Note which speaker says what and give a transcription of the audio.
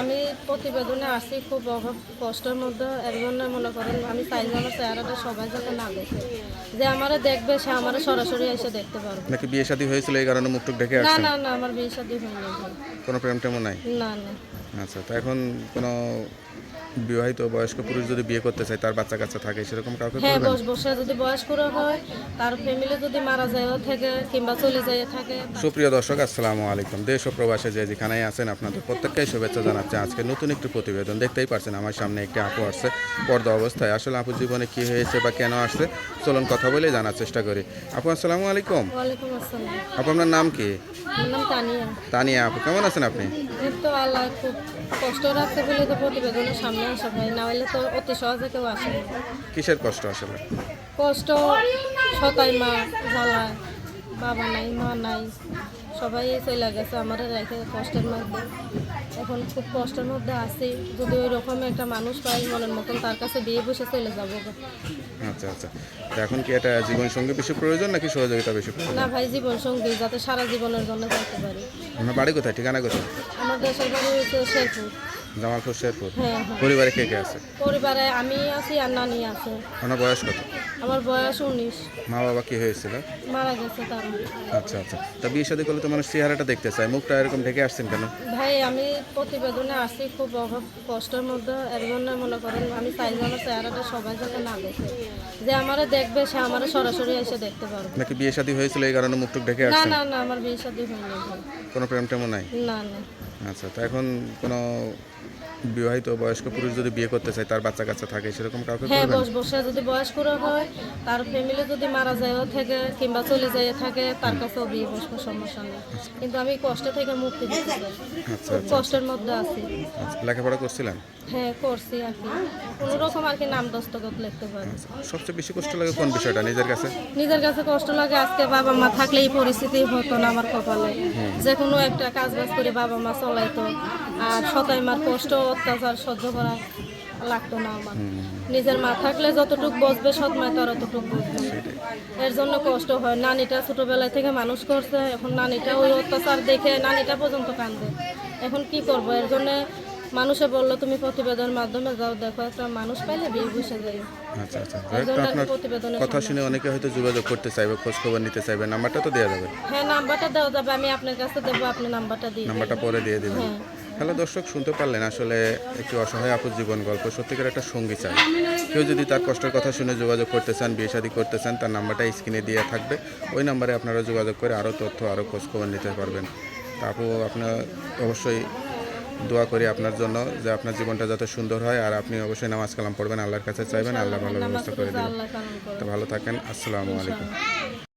Speaker 1: আমি প্রতিবেদনে আসি খুব অভাব কষ্টের মধ্যে। এর জন্য মনে করেন আমি চাই যে আমার চেহারাটা সবাই যাতে না দেখে, যে আমারে দেখবে সে আমারে সরাসরি এসে দেখতে পারবে।
Speaker 2: নাকি বিয়ে শাদী হয়েছিল এই কারণে মুখটুক ঢেকে
Speaker 1: না
Speaker 2: আসছেন?
Speaker 1: না না, আমার বিয়ে শাদী হয়নি ভাই।
Speaker 2: কোনো প্রেম টেমও নাই?
Speaker 1: না না।
Speaker 2: আচ্ছা, তো এখন কোনো বিবাহিত বয়স্ক পুরুষ যদি বিয়ে করতে চায়, তার বাচ্চা কাচ্চা থাকে, সেরকম কাউকে
Speaker 1: হ্যাঁ,
Speaker 2: করবেন?
Speaker 1: বসে যদি বয়স্ক হয়, তার ফ্যামিলি যদি মারা যায় থাকে কিংবা চলে যায় থাকে।
Speaker 2: সুপ্রিয় দর্শক, আসসালামু আলাইকুম। দেশ ও প্রবাসে যে যেখানেই আছেন, আপনাদের প্রত্যেককেই শুভেচ্ছা জানাচ্ছি। আজকে নতুন একটি প্রতিবেদন দেখতেই পাচ্ছেন, আমার সামনে একটি আপু আসছে পর্দা অবস্থায়। আসলে আপুর জীবনে কী হয়েছে বা কেন আসছে, চলুন কথা বলে জানার চেষ্টা করি। আপু আসসালামু আলাইকুম।
Speaker 1: ওয়ালাইকুম আসসালাম।
Speaker 2: আপু আপনার নাম কি?
Speaker 1: আমার নাম তানিয়া।
Speaker 2: তানিয়া আপু, কেমন আছেন আপনি?
Speaker 1: এই তো আল্লাহ খুব কষ্ট রাখতে বলে তো প্রতিবেদনের সামনে আসা ভাই, না হলে তো অতি সহজে কেউ আসে না।
Speaker 2: কিসের কষ্ট আসলে?
Speaker 1: কষ্ট, সতাই মা জ্বালায়, বাবা নাই মা নাই, সবাই চলে গেছে আমার রেখে কষ্টের মধ্যে। এখন খুব কষ্টের মধ্যে আছি। যদি ওই রকম একটা মানুষ পাই মনের মতন, তার কাছে বিয়ে বসে চলে যাবো।
Speaker 2: আচ্ছা আচ্ছা, তো এখন কি এটা জীবনসঙ্গী বেশি প্রয়োজন নাকি সহযোগিতা বেশি প্রয়োজন?
Speaker 1: না ভাই, জীবন সঙ্গী যাতে সারা জীবনের জন্য যাইতে পারি।
Speaker 2: আপনার বাড়ি কোথায়, ঠিকানা কোথায়?
Speaker 1: আমার দেশের বাড়ি হচ্ছে শেরপুর।
Speaker 2: জামালপুর, শেরপুর।
Speaker 1: হ্যাঁ হ্যাঁ।
Speaker 2: পরিবারে কে কে আছে?
Speaker 1: পরিবারে আমি আছি আর নানি আছে।
Speaker 2: আপনার বয়স কত?
Speaker 1: আমার বয়স 19।
Speaker 2: মা বাবা কি হয়েছিল?
Speaker 1: মারা গেছে তারা।
Speaker 2: আচ্ছা আচ্ছা, তা বিয়ে শাদী করলে তো মানুষ চেহারাটা দেখতে চায়, মুখটা এরকম ঢেকে আসছেন কেন?
Speaker 1: ভাই আমি প্রতিবেদনে আসি খুব অভাব কষ্টের মধ্যে। এর জন্য মনে করেন আমি চাই যে আমার চেহারাটা সবাই যাতে না দেখে, যে আমারে দেখবে সে আমারে সরাসরি এসে দেখতে পারবে।
Speaker 2: নাকি বিয়ে শাদী হয়েছিল এই কারণে মুখটুক ঢেকে
Speaker 1: না
Speaker 2: আসছেন?
Speaker 1: না না, আমার বিয়ে শাদী হয়নি ভাই।
Speaker 2: কোনো প্রেম টেমও নাই?
Speaker 1: না না।
Speaker 2: আচ্ছা, তো এখন কোনো বিবাহিত বয়স্ক পুরুষ যদি বিয়ে করতে চায়, তার বাচ্চা কাচ্চা থাকে, সেরকম কাউকে
Speaker 1: হ্যাঁ,
Speaker 2: করবেন?
Speaker 1: বসে যদি বয়স্ক হয়, তার ফ্যামিলি যদি মারা যায় থাকে কিংবা চলে যায় থাকে, তার কাছেও বিয়ে বসবো, সমস্যা নেই। কিন্তু আমি কষ্ট থেকে মুক্তি দিতে চাই।
Speaker 2: আচ্ছা
Speaker 1: খুব
Speaker 2: আচ্ছা
Speaker 1: কষ্টের মধ্যে আছি।
Speaker 2: আচ্ছা, লেখাপড়া করছিলেন?
Speaker 1: হ্যাঁ করছি আর কি, কোনো রকম আর কি নাম দস্তখত লিখতে পারি।
Speaker 2: সবচেয়ে বেশি কষ্ট লাগে কোন বিষয়টা নিজের কাছে?
Speaker 1: নিজের কাছে কষ্ট লাগে, আজকে বাবা মা থাকলে এই পরিস্থিতি হতো না আমার কপালে। যে কোনো একটা কাজ বাজ করে বাবা মা চলাইতো, আর সতাই মার কষ্ট অত্যাচার সহ্য করা লাগতো না আমার। নিজের মা থাকলে যতটুকু বসবে, সৎ মা তার অতটুকু বসবে। এর জন্য কষ্ট হয়। নানিটা ছোটবেলায় থেকে মানুষ করছে, এখন নানিটা ওই অত্যাচার দেখে নানিটা পর্যন্ত কান্দে। এখন কি করব? এর জন্য মানুষে বললো তুমি প্রতিবেদনের মাধ্যমে যাও, দেখো একটা মানুষ পাইলে বিয়ে বসে যাই।
Speaker 2: আচ্ছা আচ্ছা,
Speaker 1: এর জন্য আর কি
Speaker 2: আপনার
Speaker 1: প্রতিবেদনের
Speaker 2: কথা
Speaker 1: সামনে
Speaker 2: শুনে
Speaker 1: আসি।
Speaker 2: অনেকে হয়তো যোগাযোগ করতে চাইবে, খোঁজ খবর নিতে চাইবে, নাম্বারটা তো দেওয়া যাবে?
Speaker 1: হ্যাঁ, নাম্বারটা দেওয়া যাবে, আমি আপনার কাছে দেবো, আপনি নাম্বারটা দিয়ে দিন।
Speaker 2: নাম্বারটা পরে দিয়ে দেবেন।
Speaker 1: হ্যাঁ।
Speaker 2: হ্যালো দর্শক, শুনতে পারলেন, আসলে একটি অসহায় আপুর জীবন গল্প। সত্যিকার একটা সঙ্গী চাই। কেউ যদি তার কষ্টের কথা শুনে যোগাযোগ করতে চান, বিয়ে শাদী করতে চান, তার নাম্বারটা স্ক্রিনে দিয়ে থাকবে। ওই নাম্বারে আপনারা যোগাযোগ করে আরও তথ্য, আরও খোঁজখবর নিতে পারবেন। তা আপু, আপনার অবশ্যই দোয়া করি আপনার জন্য, যে আপনার জীবনটা যাতে সুন্দর হয়, আর আপনি অবশ্যই নামাজ কালাম পড়বেন, আল্লাহর কাছে চাইবেন, আল্লাহ ভালো
Speaker 1: নামাজ
Speaker 2: ব্যবস্থা করে
Speaker 1: পড়ে
Speaker 2: দেবেন।
Speaker 1: আল্লাহ কালাম
Speaker 2: তো
Speaker 1: করে।
Speaker 2: ভালো থাকেন, আসসালামু আলাইকুম।
Speaker 1: ইনশাআল্লাহ।